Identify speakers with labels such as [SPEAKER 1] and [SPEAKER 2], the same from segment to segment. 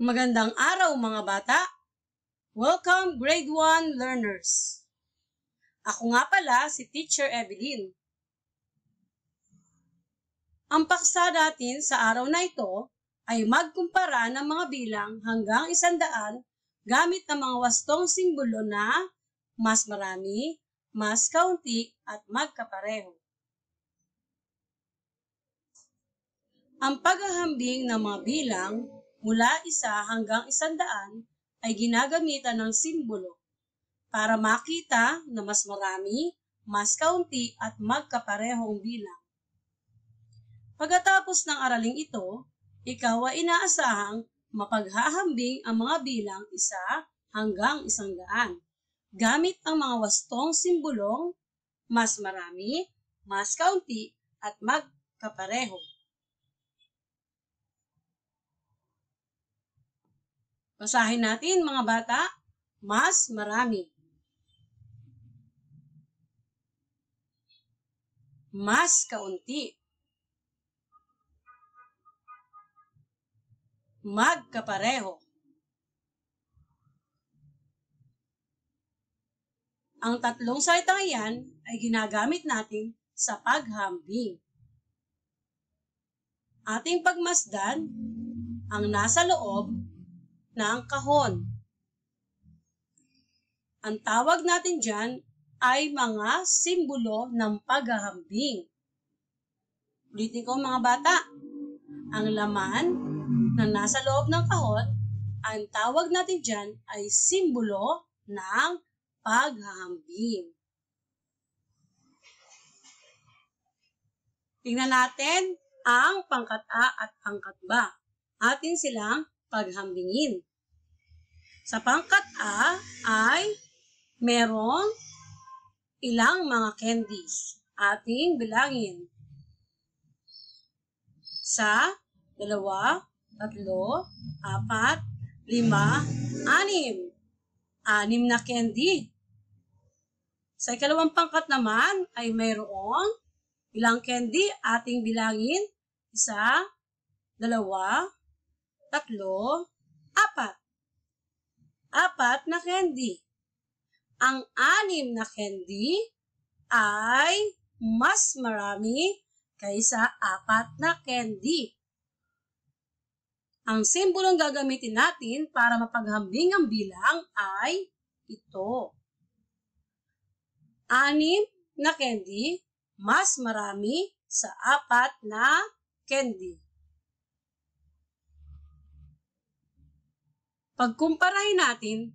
[SPEAKER 1] Magandang araw mga bata! Welcome Grade 1 learners! Ako nga pala si Teacher Evelyn. Ang paksa natin sa araw na ito ay magkumpara ng mga bilang hanggang 100 gamit ang mga wastong simbolo na mas marami, mas kaunti at magkapareho. Ang paghahambing ng mga bilang mula 1 hanggang 100 ay ginagamitan ng simbolo para makita na mas marami, mas kaunti at magkaparehong bilang. Pagkatapos ng araling ito, ikaw ay inaasahang mapaghahambing ang mga bilang 1 hanggang 100 gamit ang mga wastong simbolong mas marami, mas kaunti at magkapareho. Basahin natin mga bata, mas marami. Mas kaunti. Magkapareho. Ang tatlong salitang iyan ay ginagamit natin sa paghambing. Ating pagmasdan ang nasa loob ng kahon. Ang tawag natin dyan ay mga simbolo ng paghahambing. Ulitin ko mga bata, ang laman na nasa loob ng kahon, ang tawag natin dyan ay simbolo ng paghahambing. Tingnan natin ang pangkat A at pangkat B. Atin silang paghambingin. Sa pangkat A ay merong ilang mga candies. Ating bilangin. 1, 2, 3, 4, 5, 6. 6 na candy. Sa ikalawang pangkat naman ay mayroong ilang candy. Ating bilangin. 1, 2, 3, 4. 4 na candy. Ang 6 na candy ay mas marami kaysa 4 na candy. Ang simbolong gagamitin natin para mapaghambing ang bilang ay ito. 6 na candy, mas marami sa 4 na candy. Pagkumparahin natin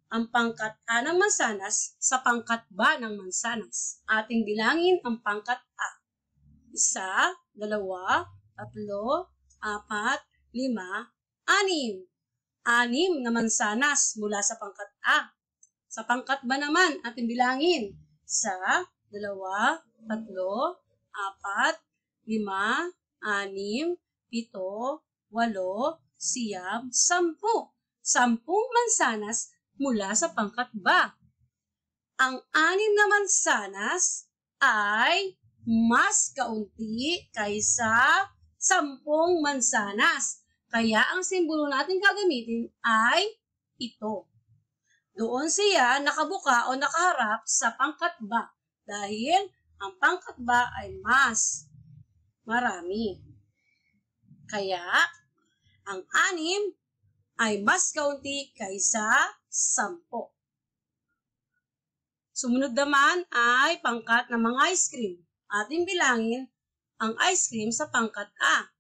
[SPEAKER 1] ang pangkat A ng mansanas sa pangkat B ng mansanas. Ating bilangin ang pangkat A. 1, 2, 3, 4, 5, 6. 6 na mansanas mula sa pangkat A. Sa pangkat B naman, ating bilangin. 1, 2, 3, 4, 5, 6, 7, 8, 9, 10. 10 mansanas mula sa pangkat B. Ang 6 na mansanas ay mas kaunti kaysa 10 mansanas. Kaya ang simbolo natin gagamitin ay ito. Doon siya nakabuka o nakaharap sa pangkat B dahil ang pangkat B ay mas marami. Kaya ang 6 ay mas kaunti kaysa 10. Sumunod naman ay pangkat ng mga ice cream. Ating bilangin ang ice cream sa pangkat A.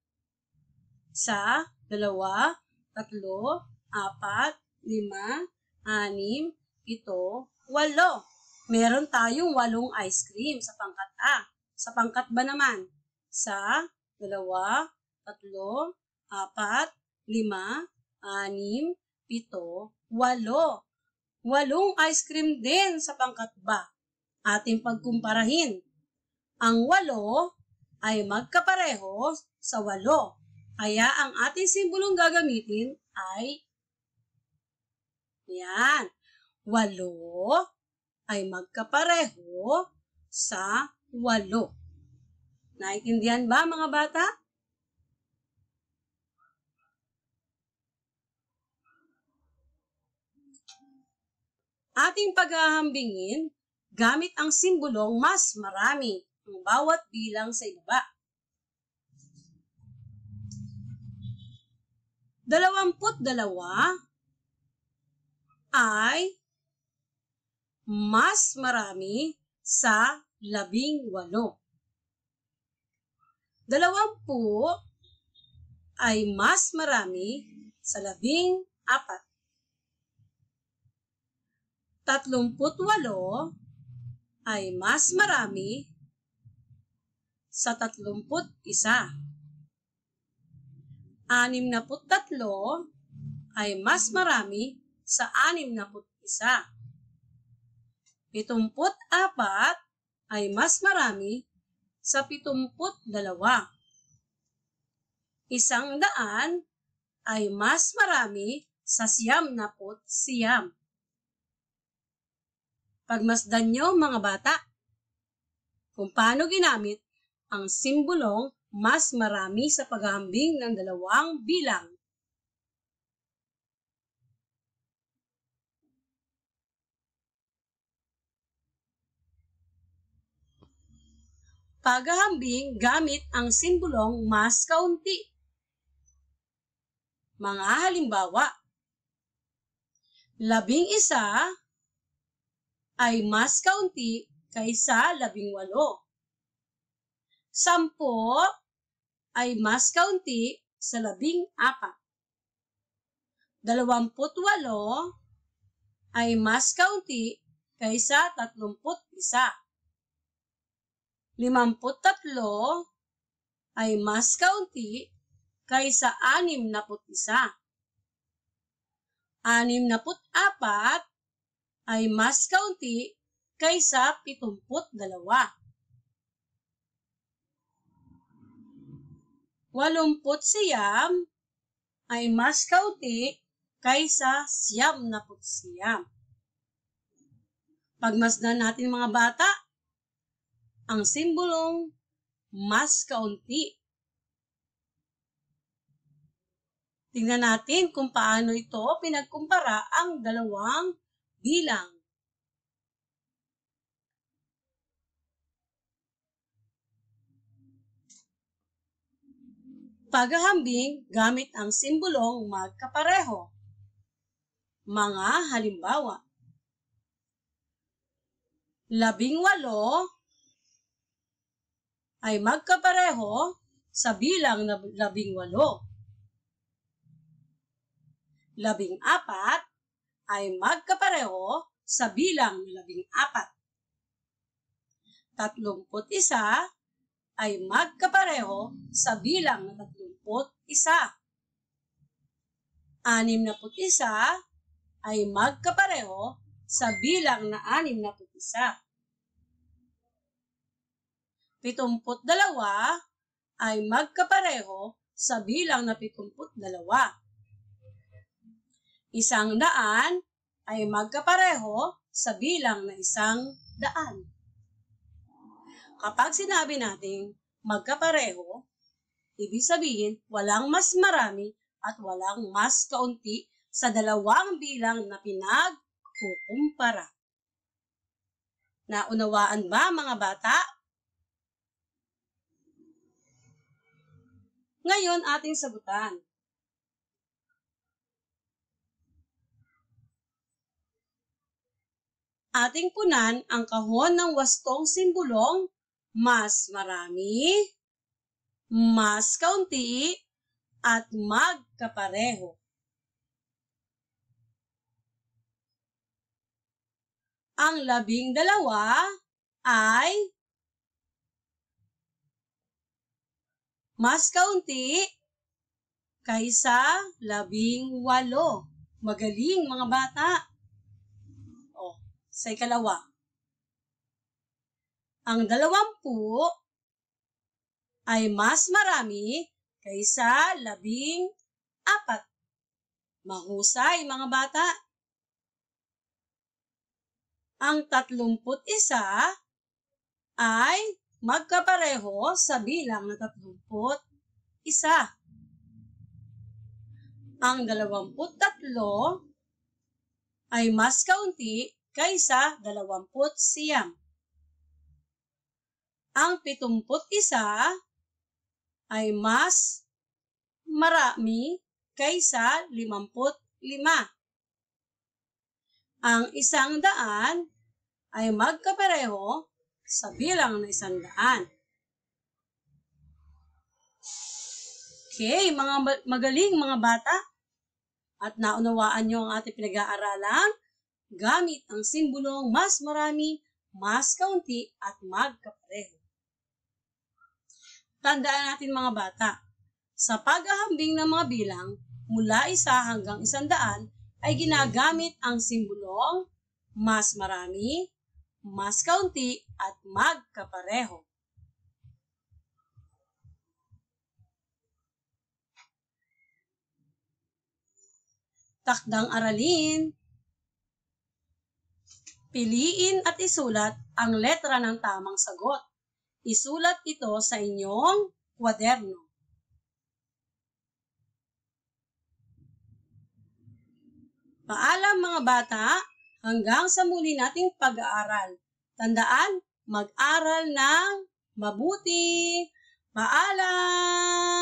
[SPEAKER 1] 1, 2, 3, 4, 5, 6, 7, 8. Meron tayong 8 ice cream sa pangkat A. Sa pangkat B naman, 1, 2, 3, 4, 5, 6, 7, 8. 8 ice cream din sa pangkat B. Ating pagkumparahin. Ang 8 ay magkapareho sa 8. Kaya ang ating simbolong gagamitin ay yan. 8 ay magkapareho sa 8. Naintindihan ba mga bata? Ating paghahambingin gamit ang simbolong mas marami ang bawat bilang sa ibaba. 22 ay mas marami sa 18. 20 ay mas marami sa 14. 38 ay mas marami sa 31. 63 ay mas marami sa 61. 74 ay mas marami sa 72. 100 ay mas marami sa 99. Pagmasdan nyo mga bata kung paano ginamit ang simbolong mas marami sa paghahambing ng dalawang bilang. Paghahambing gamit ang simbolong mas kaunti. Mga halimbawa, 11 ay mas kaunti kaysa 18. 10 ay mas kaunti sa 14. 28 ay mas kaunti kaysa 31. 53 ay mas kaunti kaysa 61. 64 ay mas kaunti kaysa 72. 89 ay mas kaunti kaysa 99. Pagmasdan natin mga bata, ang simbolong mas kaunti. Tingnan natin kung paano ito pinagkumpara ang dalawang bilang. Paghahambing gamit ang simbolong magkapareho. Mga halimbawa, 18 ay magkapareho sa bilang na 18. 14 ay magkapareho sa bilang na 14. 31 ay magkapareho sa bilang na 31. 61 ay magkapareho sa bilang na 61. 72 ay magkapareho sa bilang na 72. 100 ay magkapareho sa bilang na 100. Kapag sinabi nating magkapareho, ibig sabihin walang mas marami at walang mas kaunti sa dalawang bilang na pinagkukumpara. Naunawaan ba mga bata? Ngayon ating sagutan. Ating punan ang kahon ng wastong simbolong mas marami, mas kaunti, at magkapareho. Ang 12 ay mas kaunti kaysa 18. Magaling mga bata. Sa ikalawa, ang 20 ay mas marami kaysa 14. Mahusay mga bata. Ang 31 ay magkapareho sa bilang na 31. Ang 23 ay mas kaunti kaysa 29. Ang 71 ay mas marami kaysa 55. Ang 100 ay magkapareho sa bilang na 100. Okay, magaling mga bata. At naunawaan nyo ang ating pinag-aaralan gamit ang simbolong mas marami, mas kaunti, at magkapareho. Tandaan natin mga bata, sa paghahambing ng mga bilang mula 1 hanggang 100 ay ginagamit ang simbolong mas marami, mas kaunti, at magkapareho. Takdang aralin. Piliin at isulat ang letra ng tamang sagot. Isulat ito sa inyong kwaderno. Paalam mga bata, hanggang sa muli nating pag-aaral. Tandaan, mag-aral ng mabuti. Paalam!